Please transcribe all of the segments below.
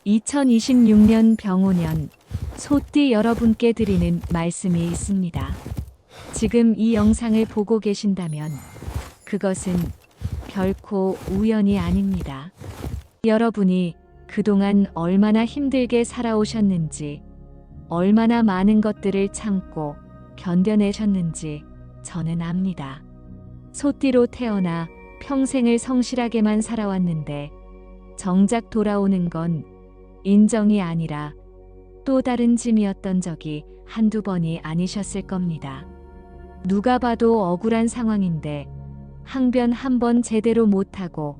2026년 병오년 소띠 여러분께 드리는 말씀이 있습니다. 지금 이 영상을 보고 계신다면 그것은 결코 우연이 아닙니다. 여러분이 그동안 얼마나 힘들게 살아오셨는지, 얼마나 많은 것들을 참고 견뎌내셨는지 저는 압니다. 소띠로 태어나 평생을 성실하게만 살아왔는데 정작 돌아오는 건 인정이 아니라 또 다른 짐이었던 적이 한두 번이 아니셨을 겁니다. 누가 봐도 억울한 상황인데 항변 한 번 제대로 못하고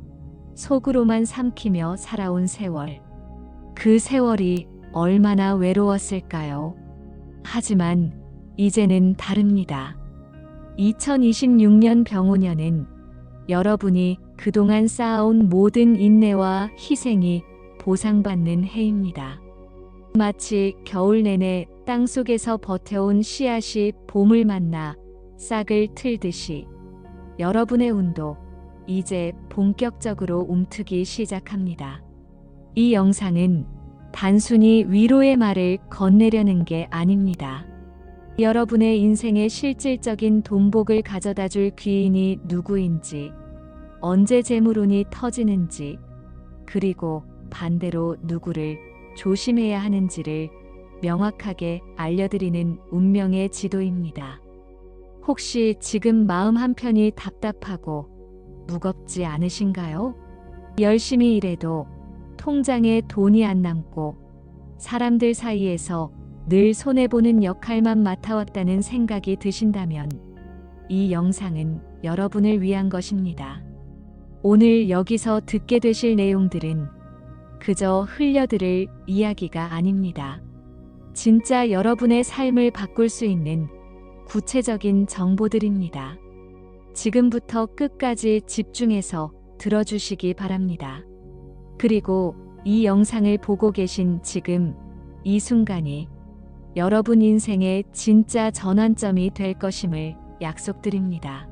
속으로만 삼키며 살아온 세월. 그 세월이 얼마나 외로웠을까요? 하지만 이제는 다릅니다. 2026년 병오년은 여러분이 그동안 쌓아온 모든 인내와 희생이 보상받는 해입니다. 마치 겨울 내내 땅속에서 버텨온 씨앗이 봄을 만나 싹을 틀듯이 여러분의 운도 이제 본격적으로 움트기 시작합니다. 이 영상은 단순히 위로의 말을 건네려는 게 아닙니다. 여러분의 인생의 실질적인 돈복을 가져다 줄 귀인이 누구인지, 언제 재물운이 터지는지, 그리고 반대로 누구를 조심해야 하는지를 명확하게 알려드리는 운명의 지도입니다. 혹시 지금 마음 한편이 답답하고 무겁지 않으신가요? 열심히 일해도 통장에 돈이 안 남고 사람들 사이에서 늘 손해보는 역할만 맡아왔다는 생각이 드신다면 이 영상은 여러분을 위한 것입니다. 오늘 여기서 듣게 되실 내용들은 그저 흘려들을 이야기가 아닙니다. 진짜 여러분의 삶을 바꿀 수 있는 구체적인 정보들입니다. 지금부터 끝까지 집중해서 들어주시기 바랍니다. 그리고 이 영상을 보고 계신 지금 이 순간이 여러분 인생의 진짜 전환점이 될 것임을 약속드립니다.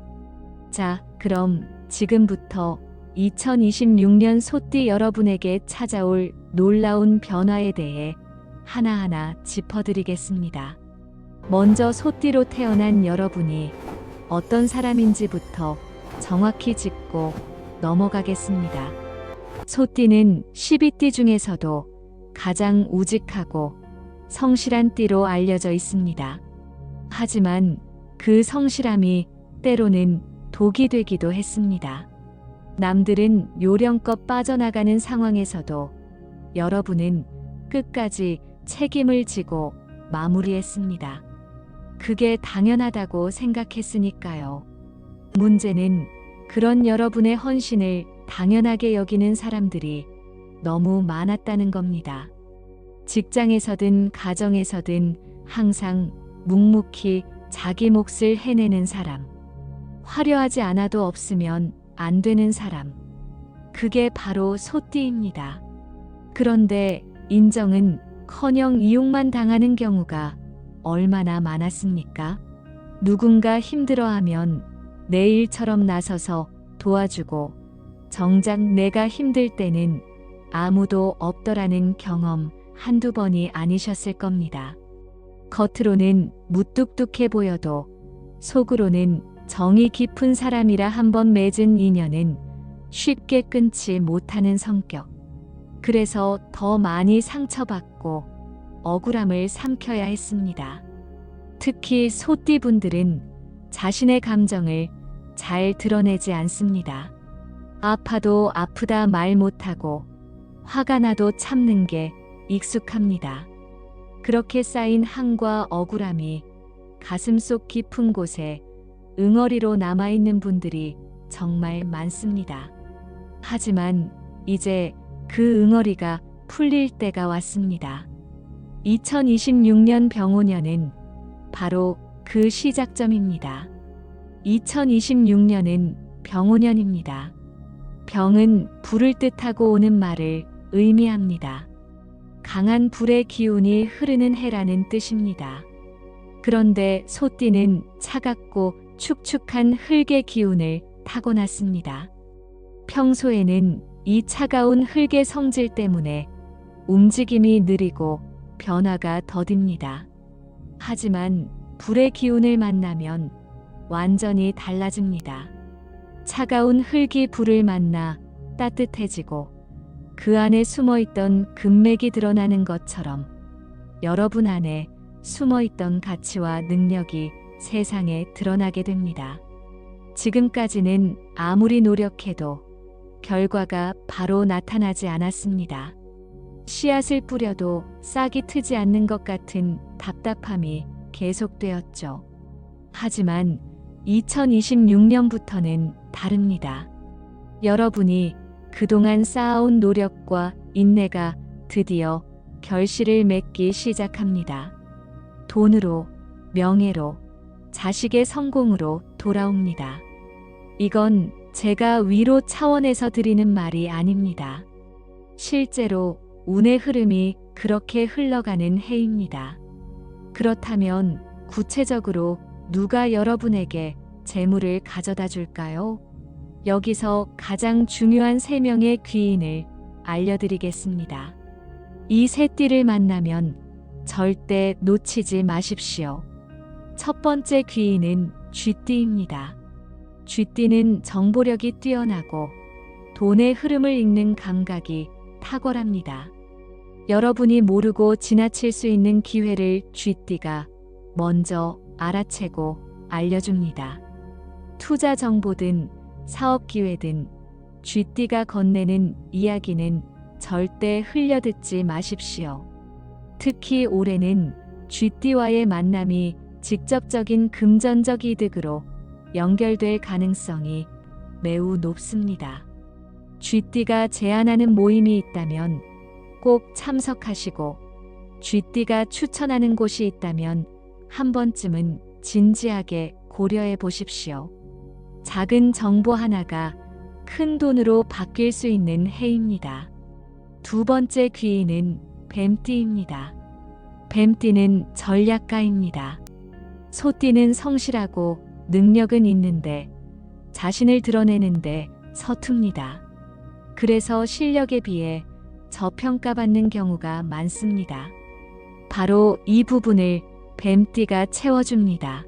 자, 그럼 지금부터 2026년 소띠 여러분에게 찾아올 놀라운 변화에 대해 하나하나 짚어드리겠습니다. 먼저 소띠로 태어난 여러분이 어떤 사람인지부터 정확히 짚고 넘어가겠습니다. 소띠는 12띠 중에서도 가장 우직하고 성실한 띠로 알려져 있습니다. 하지만 그 성실함이 때로는 독이 되기도 했습니다. 남들은 요령껏 빠져나가는 상황에서도 여러분은 끝까지 책임을 지고 마무리했습니다. 그게 당연하다고 생각했으니까요. 문제는 그런 여러분의 헌신을 당연하게 여기는 사람들이 너무 많았다는 겁니다. 직장에서든 가정에서든 항상 묵묵히 자기 몫을 해내는 사람. 화려하지 않아도 없으면 안 되는 사람. 그게 바로 소띠입니다. 그런데 인정은 커녕 이용만 당하는 경우가 얼마나 많았습니까? 누군가 힘들어하면 내 일처럼 나서서 도와주고 정작 내가 힘들 때는 아무도 없더라는 경험 한두 번이 아니셨을 겁니다. 겉으로는 무뚝뚝해 보여도 속으로는 정이 깊은 사람이라 한번 맺은 인연은 쉽게 끊지 못하는 성격. 그래서 더 많이 상처받고 억울함을 삼켜야 했습니다. 특히 소띠분들은 자신의 감정을 잘 드러내지 않습니다. 아파도 아프다 말 못하고 화가 나도 참는 게 익숙합니다. 그렇게 쌓인 한과 억울함이 가슴속 깊은 곳에 응어리로 남아있는 분들이 정말 많습니다. 하지만 이제 그 응어리가 풀릴 때가 왔습니다. 2026년 병오년은 바로 그 시작점입니다. 2026년은 병오년입니다. 병은 불을 뜻하고 오는 말을 의미합니다. 강한 불의 기운이 흐르는 해라는 뜻입니다. 그런데 소띠는 차갑고 축축한 흙의 기운을 타고났습니다. 평소에는 이 차가운 흙의 성질 때문에 움직임이 느리고 변화가 더딥니다. 하지만 불의 기운을 만나면 완전히 달라집니다. 차가운 흙이 불을 만나 따뜻해지고 그 안에 숨어있던 금맥이 드러나는 것처럼 여러분 안에 숨어있던 가치와 능력이 세상에 드러나게 됩니다. 지금까지는 아무리 노력해도 결과가 바로 나타나지 않았습니다. 씨앗을 뿌려도 싹이 트지 않는 것 같은 답답함이 계속되었죠. 하지만 2026년부터는 다릅니다. 여러분이 그동안 쌓아온 노력과 인내가 드디어 결실을 맺기 시작합니다. 돈으로, 명예로, 자식의 성공으로 돌아옵니다. 이건 제가 위로 차원에서 드리는 말이 아닙니다. 실제로 운의 흐름이 그렇게 흘러가는 해입니다. 그렇다면 구체적으로 누가 여러분에게 재물을 가져다 줄까요? 여기서 가장 중요한 3명의 귀인을 알려드리겠습니다. 이 세 띠를 만나면 절대 놓치지 마십시오. 첫 번째 귀인은 쥐띠입니다. 쥐띠는 정보력이 뛰어나고 돈의 흐름을 읽는 감각이 탁월합니다. 여러분이 모르고 지나칠 수 있는 기회를 쥐띠가 먼저 알아채고 알려줍니다. 투자 정보든 사업 기회든 쥐띠가 건네는 이야기는 절대 흘려듣지 마십시오. 특히 올해는 쥐띠와의 만남이 직접적인 금전적 이득으로 연결될 가능성이 매우 높습니다. 쥐띠가 제안하는 모임이 있다면 꼭 참석하시고 쥐띠가 추천하는 곳이 있다면 한 번쯤은 진지하게 고려해 보십시오. 작은 정보 하나가 큰 돈으로 바뀔 수 있는 해입니다. 두 번째 귀인은 뱀띠입니다. 뱀띠는 전략가입니다. 소띠는 성실하고 능력은 있는데 자신을 드러내는데 서툽니다. 그래서 실력에 비해 저평가받는 경우가 많습니다. 바로 이 부분을 뱀띠가 채워줍니다.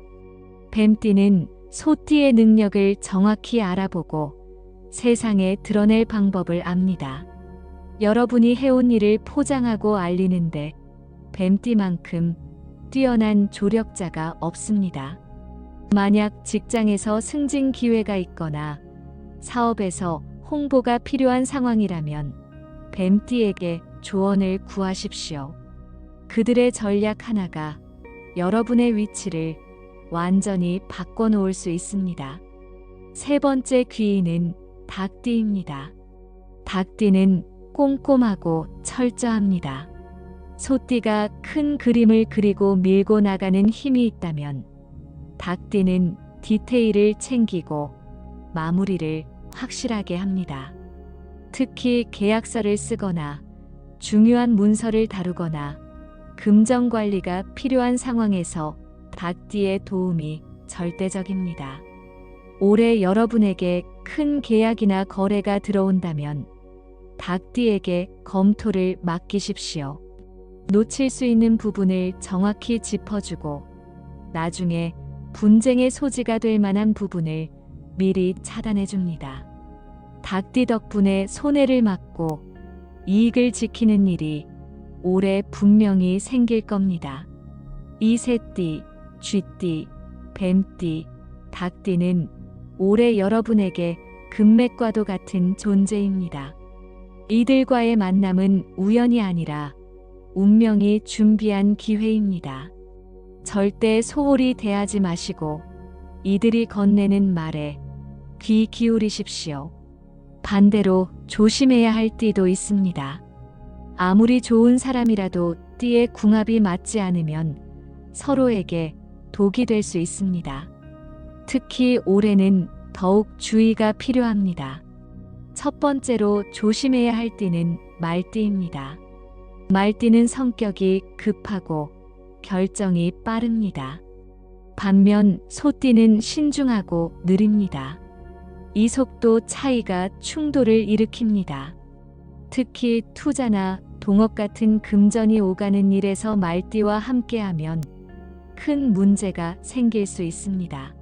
뱀띠는 소띠의 능력을 정확히 알아보고 세상에 드러낼 방법을 압니다. 여러분이 해온 일을 포장하고 알리는데 뱀띠만큼 뛰어난 조력자가 없습니다. 만약 직장에서 승진 기회가 있거나 사업에서 홍보가 필요한 상황이라면 뱀띠에게 조언을 구하십시오. 그들의 전략 하나가 여러분의 위치를 완전히 바꿔놓을 수 있습니다. 세 번째 귀인은 닭띠입니다. 닭띠는 꼼꼼하고 철저합니다. 소띠가 큰 그림을 그리고 밀고 나가는 힘이 있다면 닭띠는 디테일을 챙기고 마무리를 확실하게 합니다. 특히 계약서를 쓰거나 중요한 문서를 다루거나 금전 관리가 필요한 상황에서 닭띠의 도움이 절대적입니다. 올해 여러분에게 큰 계약이나 거래가 들어온다면 닭띠에게 검토를 맡기십시오. 놓칠 수 있는 부분을 정확히 짚어주고 나중에 분쟁의 소지가 될 만한 부분을 미리 차단해줍니다. 닭띠 덕분에 손해를 막고 이익을 지키는 일이 올해 분명히 생길 겁니다. 이 세 띠, 쥐띠, 뱀띠, 닭띠는 올해 여러분에게 금맥과도 같은 존재입니다. 이들과의 만남은 우연이 아니라 운명이 준비한 기회입니다. 절대 소홀히 대하지 마시고 이들이 건네는 말에 귀 기울이십시오. 반대로 조심해야 할 띠도 있습니다. 아무리 좋은 사람이라도 띠의 궁합이 맞지 않으면 서로에게 독이 될 수 있습니다. 특히 올해는 더욱 주의가 필요합니다. 첫 번째로 조심해야 할 띠는 말띠입니다. 말띠는 성격이 급하고 결정이 빠릅니다. 반면 소띠는 신중하고 느립니다. 이 속도 차이가 충돌을 일으킵니다. 특히 투자나 동업 같은 금전이 오가는 일에서 말띠와 함께하면 큰 문제가 생길 수 있습니다.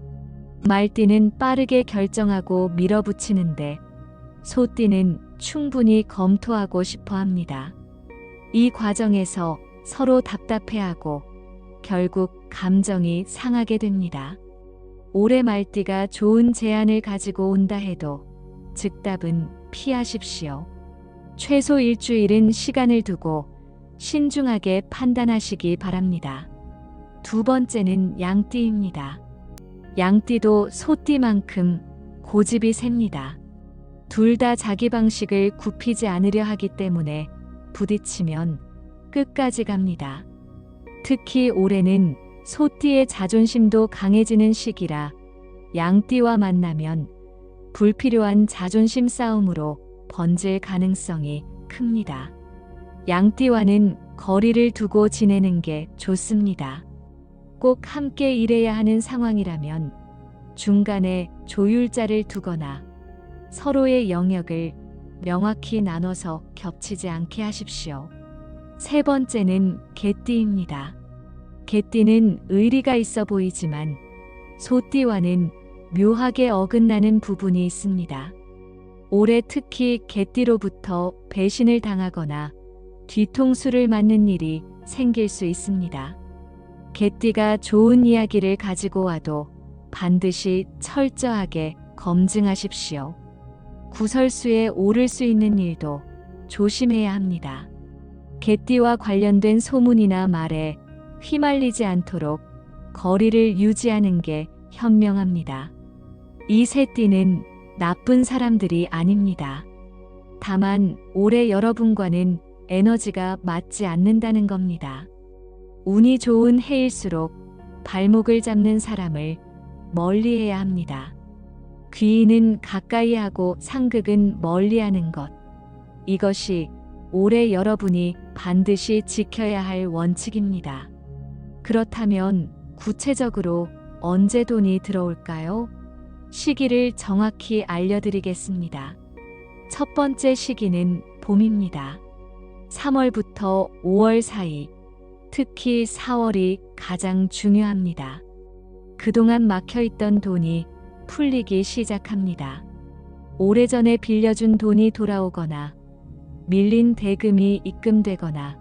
말띠는 빠르게 결정하고 밀어붙이는데 소띠는 충분히 검토하고 싶어 합니다. 이 과정에서 서로 답답해하고 결국 감정이 상하게 됩니다. 올해 말띠가 좋은 제안을 가지고 온다 해도 즉답은 피하십시오. 최소 일주일은 시간을 두고 신중하게 판단하시기 바랍니다. 두 번째는 양띠입니다. 양띠도 소띠만큼 고집이 셉니다. 둘 다 자기 방식을 굽히지 않으려 하기 때문에 부딪히면 끝까지 갑니다. 특히 올해는 소띠의 자존심도 강해지는 시기라 양띠와 만나면 불필요한 자존심 싸움으로 번질 가능성이 큽니다. 양띠와는 거리를 두고 지내는 게 좋습니다. 꼭 함께 일해야 하는 상황이라면 중간에 조율자를 두거나 서로의 영역을 명확히 나눠서 겹치지 않게 하십시오. 세 번째는 개띠입니다. 개띠는 의리가 있어 보이지만 소띠와는 묘하게 어긋나는 부분이 있습니다. 올해 특히 개띠로부터 배신을 당하거나 뒤통수를 맞는 일이 생길 수 있습니다. 개띠가 좋은 이야기를 가지고 와도 반드시 철저하게 검증하십시오. 구설수에 오를 수 있는 일도 조심해야 합니다. 개띠와 관련된 소문이나 말에 휘말리지 않도록 거리를 유지하는 게 현명합니다. 이 세 띠는 나쁜 사람들이 아닙니다. 다만 올해 여러분과는 에너지가 맞지 않는다는 겁니다. 운이 좋은 해일수록 발목을 잡는 사람을 멀리해야 합니다. 귀인은 가까이 하고 상극은 멀리하는 것. 이것이 올해 여러분이 반드시 지켜야 할 원칙입니다. 그렇다면 구체적으로 언제 돈이 들어올까요? 시기를 정확히 알려드리겠습니다. 첫 번째 시기는 봄입니다. 3월부터 5월 사이, 특히 4월이 가장 중요합니다. 그동안 막혀있던 돈이 풀리기 시작합니다. 오래전에 빌려준 돈이 돌아오거나 밀린 대금이 입금되거나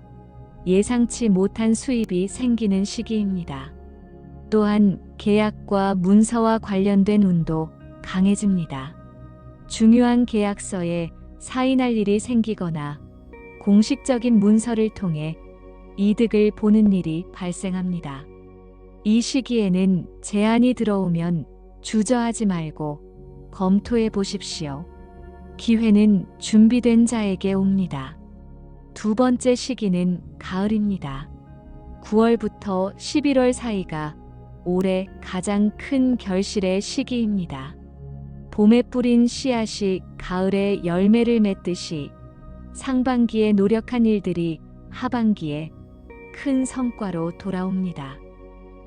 예상치 못한 수입이 생기는 시기입니다. 또한 계약과 문서와 관련된 운도 강해집니다. 중요한 계약서에 사인할 일이 생기거나 공식적인 문서를 통해 이득을 보는 일이 발생합니다. 이 시기에는 제안이 들어오면 주저하지 말고 검토해 보십시오. 기회는 준비된 자에게 옵니다. 두 번째 시기는 가을입니다. 9월부터 11월 사이가 올해 가장 큰 결실의 시기입니다. 봄에 뿌린 씨앗이 가을에 열매를 맺듯이 상반기에 노력한 일들이 하반기에 큰 성과로 돌아옵니다.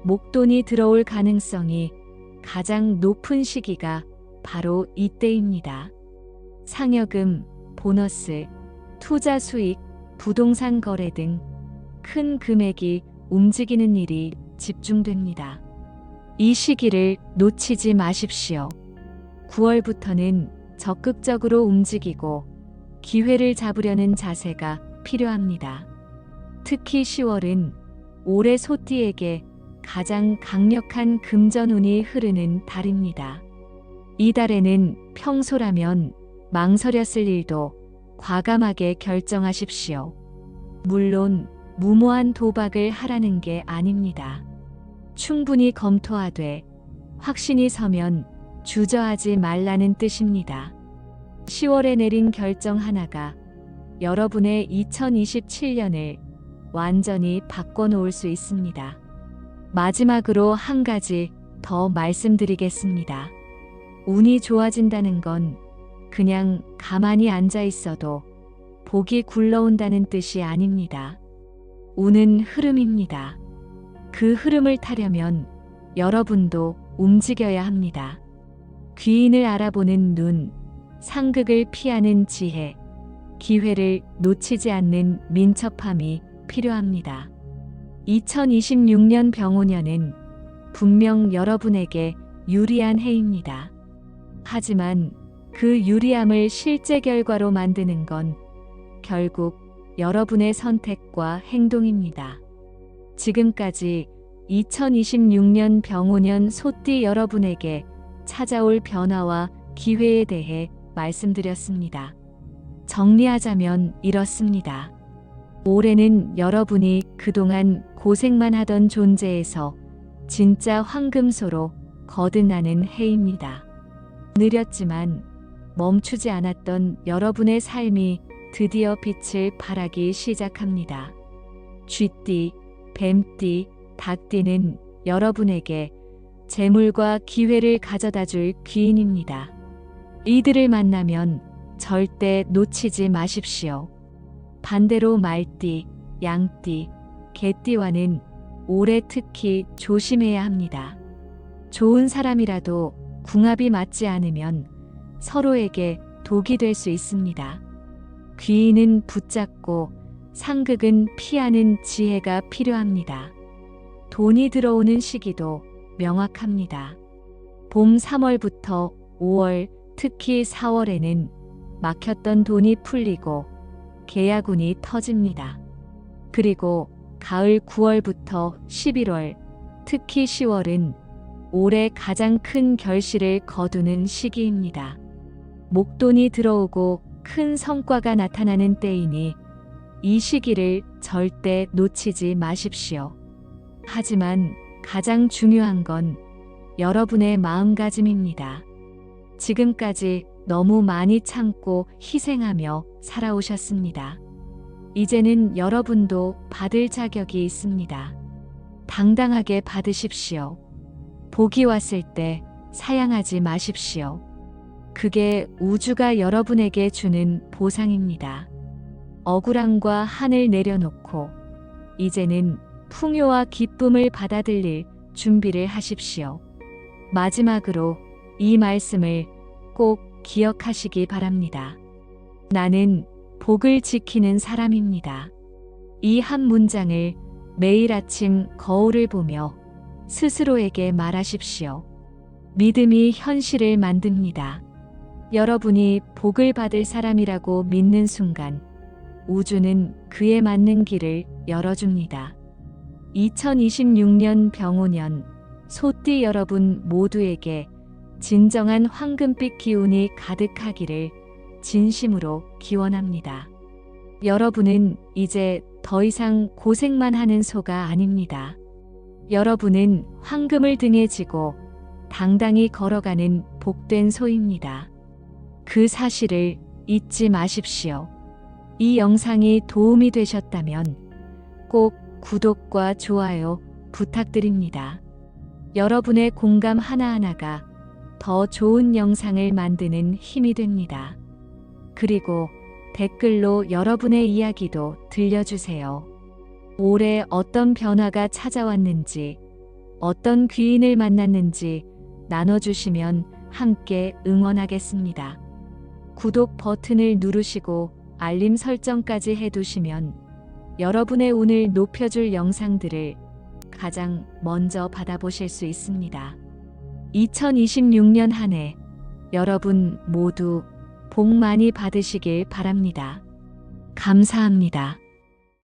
목돈이 들어올 가능성이 가장 높은 시기가 바로 이때입니다. 상여금, 보너스, 투자 수익, 부동산 거래 등 큰 금액이 움직이는 일이 집중됩니다. 이 시기를 놓치지 마십시오. 9월부터는 적극적으로 움직이고 기회를 잡으려는 자세가 필요합니다. 특히 10월은 올해 소띠에게 가장 강력한 금전운이 흐르는 달입니다. 이 달에는 평소라면 망설였을 일도 과감하게 결정하십시오. 물론 무모한 도박을 하라는 게 아닙니다. 충분히 검토하되 확신이 서면 주저하지 말라는 뜻입니다. 10월에 내린 결정 하나가 여러분의 2027년을 완전히 바꿔놓을 수 있습니다. 마지막으로 한 가지 더 말씀드리겠습니다. 운이 좋아진다는 건 그냥 가만히 앉아 있어도 복이 굴러온다는 뜻이 아닙니다. 운은 흐름입니다. 그 흐름을 타려면 여러분도 움직여야 합니다. 귀인을 알아보는 눈, 상극을 피하는 지혜, 기회를 놓치지 않는 민첩함이 필요합니다. 2026년 병오년은 분명 여러분에게 유리한 해입니다. 하지만 그 유리함을 실제 결과로 만드는 건 결국 여러분의 선택과 행동입니다. 지금까지 2026년 병오년 소띠 여러분에게 찾아올 변화와 기회에 대해 말씀드렸습니다. 정리하자면 이렇습니다. 올해는 여러분이 그동안 고생만 하던 존재에서 진짜 황금소로 거듭나는 해입니다. 느렸지만 멈추지 않았던 여러분의 삶이 드디어 빛을 발하기 시작합니다. 쥐띠, 뱀띠, 닭띠는 여러분에게 재물과 기회를 가져다 줄 귀인입니다. 이들을 만나면 절대 놓치지 마십시오. 반대로 말띠, 양띠, 개띠와는 올해 특히 조심해야 합니다. 좋은 사람이라도 궁합이 맞지 않으면 서로에게 독이 될 수 있습니다. 귀인은 붙잡고 상극은 피하는 지혜가 필요합니다. 돈이 들어오는 시기도 명확합니다. 봄 3월부터 5월, 특히 4월에는 막혔던 돈이 풀리고 계약운이 터집니다. 그리고 가을 9월부터 11월, 특히 10월은 올해 가장 큰 결실을 거두는 시기입니다. 목돈이 들어오고 큰 성과가 나타나는 때이니 이 시기를 절대 놓치지 마십시오. 하지만 가장 중요한 건 여러분의 마음가짐입니다. 지금까지 너무 많이 참고 희생하며 살아오셨습니다. 이제는 여러분도 받을 자격이 있습니다. 당당하게 받으십시오. 복이 왔을 때 사양하지 마십시오. 그게 우주가 여러분에게 주는 보상입니다. 억울함과 한을 내려놓고 이제는 풍요와 기쁨을 받아들일 준비를 하십시오. 마지막으로 이 말씀을 꼭 기억하시기 바랍니다. 나는 복을 지키는 사람입니다. 이 한 문장을 매일 아침 거울을 보며 스스로에게 말하십시오. 믿음이 현실을 만듭니다. 여러분이 복을 받을 사람이라고 믿는 순간 우주는 그에 맞는 길을 열어줍니다. 2026년 병오년 소띠 여러분 모두에게 진정한 황금빛 기운이 가득하기를 진심으로 기원합니다. 여러분은 이제 더 이상 고생만 하는 소가 아닙니다. 여러분은 황금을 등에 지고 당당히 걸어가는 복된 소입니다. 그 사실을 잊지 마십시오. 이 영상이 도움이 되셨다면 꼭 구독과 좋아요 부탁드립니다. 여러분의 공감 하나하나가 더 좋은 영상을 만드는 힘이 됩니다. 그리고 댓글로 여러분의 이야기도 들려주세요. 올해 어떤 변화가 찾아왔는지, 어떤 귀인을 만났는지 나눠주시면 함께 응원하겠습니다. 구독 버튼을 누르시고 알림 설정까지 해두시면 여러분의 운을 높여줄 영상들을 가장 먼저 받아보실 수 있습니다. 2026년 한 해 여러분 모두 복 많이 받으시길 바랍니다. 감사합니다.